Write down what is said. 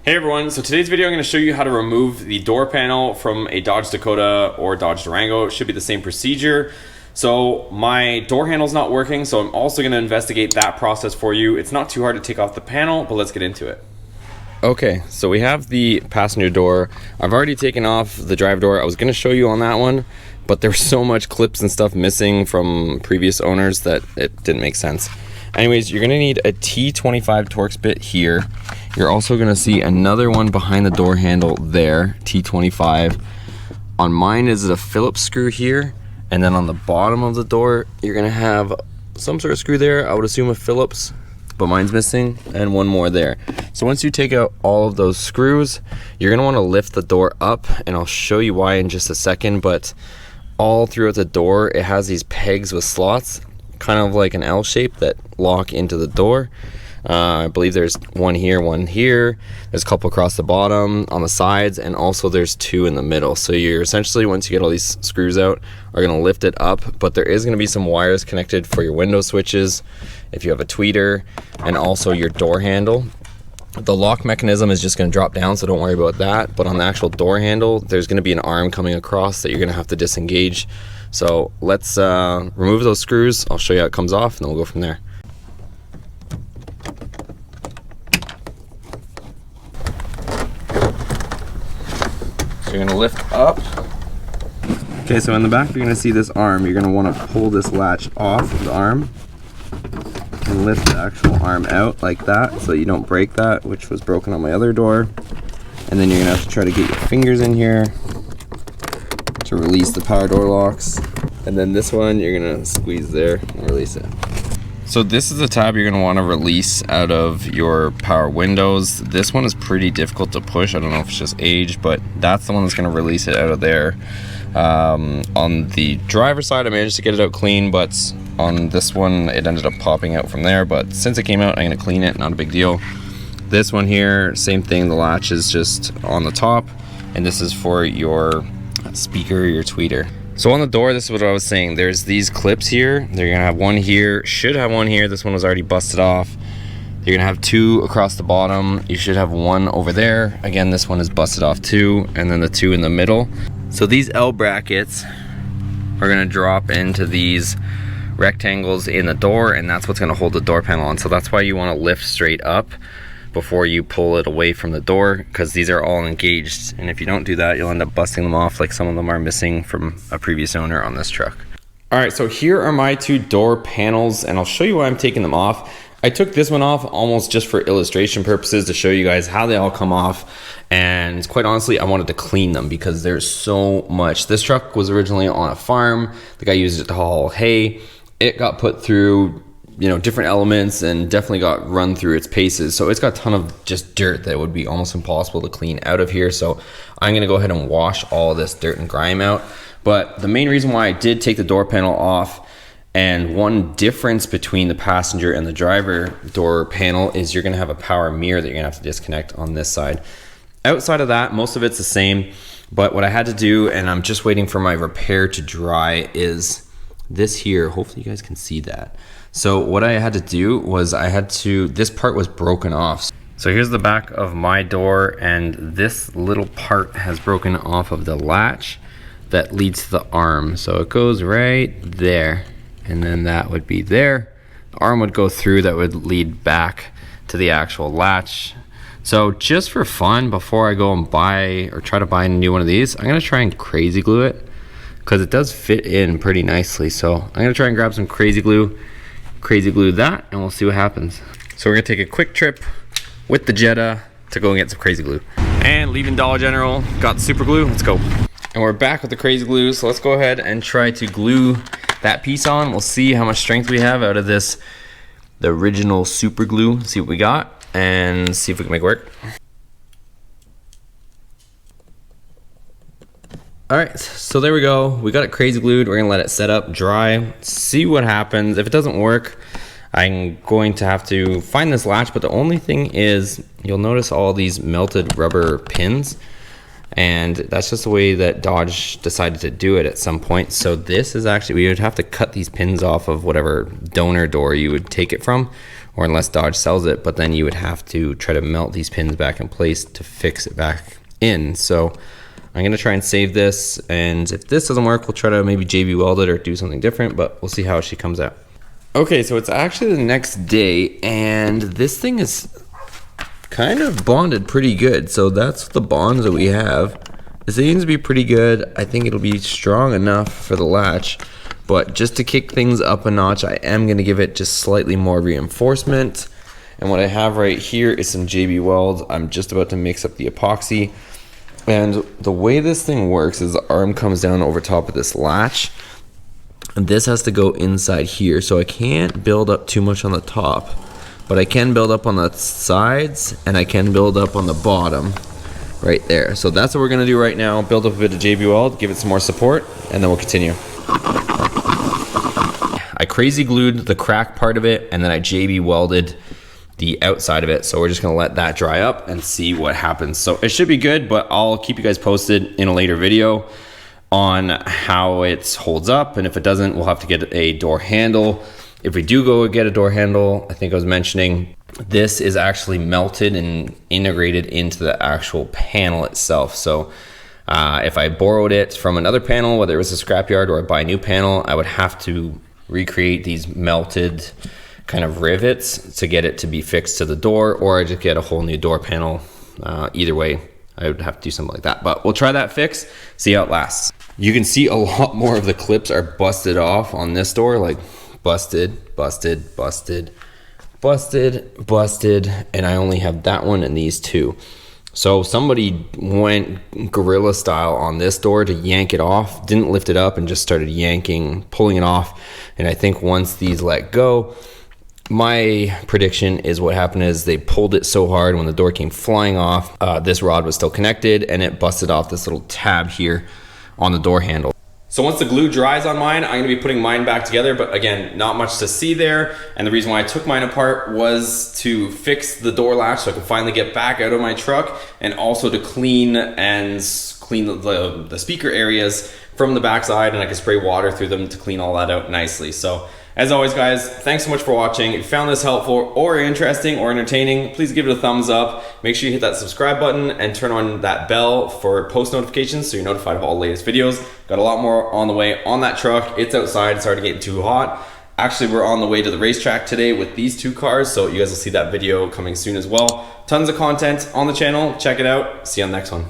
Hey everyone, so today's video I'm going to show you how to remove the door panel from a Dodge Dakota or Dodge Durango. It should be the same procedure. So my door handle's not working, so I'm also going to investigate that process for you. It's not too hard to take off the panel, but let's get into it. Okay, so we have the passenger door. I've already taken off the drive door. I was going to show you on that one, but there's so much clips and stuff missing from previous owners that it didn't make sense. Anyways, you're gonna need a T25 Torx bit here. You're also gonna see another one behind the door handle there, T25. On mine is a Phillips screw here, and then on the bottom of the door, you're gonna have some sort of screw there. I would assume a Phillips, but mine's missing, and one more there. So once you take out all of those screws, you're gonna wanna lift the door up, and I'll show you why in just a second, but all throughout the door, it has these pegs with slots, kind of like an L shape that lock into the door. I believe there's one here, there's a couple across the bottom, on the sides, and also there's two in the middle. So you're essentially, once you get all these screws out, are going to lift it up, but there is going to be some wires connected for your window switches, if you have a tweeter, and also your door handle. The lock mechanism is just going to drop down, so don't worry about that, but on the actual door handle, there's going to be an arm coming across that you're going to have to disengage. So let's remove those screws. I'll show you how it comes off, and then we'll go from there. So you're gonna lift up. Okay, so in the back you're gonna see this arm. You're gonna wanna pull this latch off of the arm and lift the actual arm out like that so you don't break that, which was broken on my other door. And then you're gonna have to try to get your fingers in here to release the power door locks. And then this one, you're gonna squeeze there and release it. So this is the tab you're gonna wanna release out of your power windows. This one is pretty difficult to push. I don't know if it's just age, but that's the one that's gonna release it out of there. On the driver's side, I managed to get it out clean, but on this one, it ended up popping out from there. But since it came out, I'm gonna clean it, not a big deal. This one here, same thing, the latch is just on the top, and this is for your speaker, your tweeter. So on the door, this is what I was saying. There's these clips here. They're gonna have one here, should have one here. This one was already busted off. You're gonna have two across the bottom. You should have one over there. Again, this one is busted off too, and then the two in the middle. So these L brackets are gonna drop into these rectangles in the door, and that's what's gonna hold the door panel on. So that's why you wanna lift straight up before you pull it away from the door, because these are all engaged, and if you don't do that, you'll end up busting them off, like some of them are missing from a previous owner on this truck. All right, so here are my two door panels, and I'll show you why I'm taking them off. I took this one off almost just for illustration purposes to show you guys how they all come off, and quite honestly, I wanted to clean them because there's so much. This truck was originally on a farm. The guy used it to haul hay. It got put through, you know, different elements and definitely got run through its paces. So it's got a ton of just dirt that would be almost impossible to clean out of here. So I'm gonna go ahead and wash all this dirt and grime out. But the main reason why I did take the door panel off, and one difference between the passenger and the driver door panel, is you're gonna have a power mirror that you're gonna have to disconnect on this side. Outside of that, most of it's the same. But what I had to do, and I'm just waiting for my repair to dry, is this here. Hopefully you guys can see that. So what I had to do was this part was broken off. So here's the back of my door, and this little part has broken off of the latch that leads to the arm. So it goes right there, and then that would be there. The arm would go through, that would lead back to the actual latch. So just for fun, before I go and buy or try to buy a new one of these, I'm gonna try and crazy glue it, because it does fit in pretty nicely. So I'm gonna try and grab some crazy glue that, and we'll see what happens. So we're gonna take a quick trip with the Jetta to go and get some crazy glue. And leaving Dollar General, got super glue, let's go. And we're back with the crazy glue, so let's go ahead and try to glue that piece on. We'll see how much strength we have out of this, the original super glue, see what we got, and see if we can make it work. All right, so there we go. We got it crazy glued. We're gonna let it set up, dry, see what happens. If it doesn't work, I'm going to have to find this latch, but the only thing is, you'll notice all these melted rubber pins, and that's just the way that Dodge decided to do it at some point. So this is actually, we would have to cut these pins off of whatever donor door you would take it from, or unless Dodge sells it, but then you would have to try to melt these pins back in place to fix it back in. So I'm gonna try and save this, and if this doesn't work, we'll try to maybe JB weld it or do something different, but we'll see how she comes out. Okay, so it's actually the next day, and this thing is kind of bonded pretty good. So that's the bonds that we have. It seems to be pretty good. I think it'll be strong enough for the latch, but just to kick things up a notch, I am gonna give it just slightly more reinforcement. And what I have right here is some JB Weld. I'm just about to mix up the epoxy. And the way this thing works is the arm comes down over top of this latch, and this has to go inside here. So I can't build up too much on the top, but I can build up on the sides, and I can build up on the bottom right there. So that's what we're gonna do right now. Build up a bit of JB Weld, give it some more support, and then we'll continue. I crazy glued the crack part of it, and then I JB welded the outside of it. So we're just gonna let that dry up and see what happens. So it should be good, but I'll keep you guys posted in a later video on how it holds up. And if it doesn't, we'll have to get a door handle. If we do go get a door handle, I think I was mentioning, this is actually melted and integrated into the actual panel itself. So if I borrowed it from another panel, whether it was a scrapyard or I buy a new panel, I would have to recreate these melted kind of rivets to get it to be fixed to the door, or I just get a whole new door panel. Either way, I would have to do something like that, but we'll try that fix, see how it lasts. You can see a lot more of the clips are busted off on this door, like busted, busted, busted, busted, busted, and I only have that one and these two. So somebody went gorilla style on this door to yank it off, didn't lift it up, and just started yanking, pulling it off. And I think once these let go, my prediction is what happened is they pulled it so hard when the door came flying off, this rod was still connected, and it busted off this little tab here on the door handle. So once the glue dries on mine, I'm gonna be putting mine back together, but again, not much to see there. And the reason why I took mine apart was to fix the door latch so I could finally get back out of my truck, and also to clean the speaker areas from the backside, and I could spray water through them to clean all that out nicely. So as always, guys, thanks so much for watching. If you found this helpful or interesting or entertaining, please give it a thumbs up. Make sure you hit that subscribe button and turn on that bell for post notifications so you're notified of all the latest videos. Got a lot more on the way on that truck. It's outside, it's already getting too hot. Actually, we're on the way to the racetrack today with these two cars, so you guys will see that video coming soon as well. Tons of content on the channel. Check it out. See you on the next one.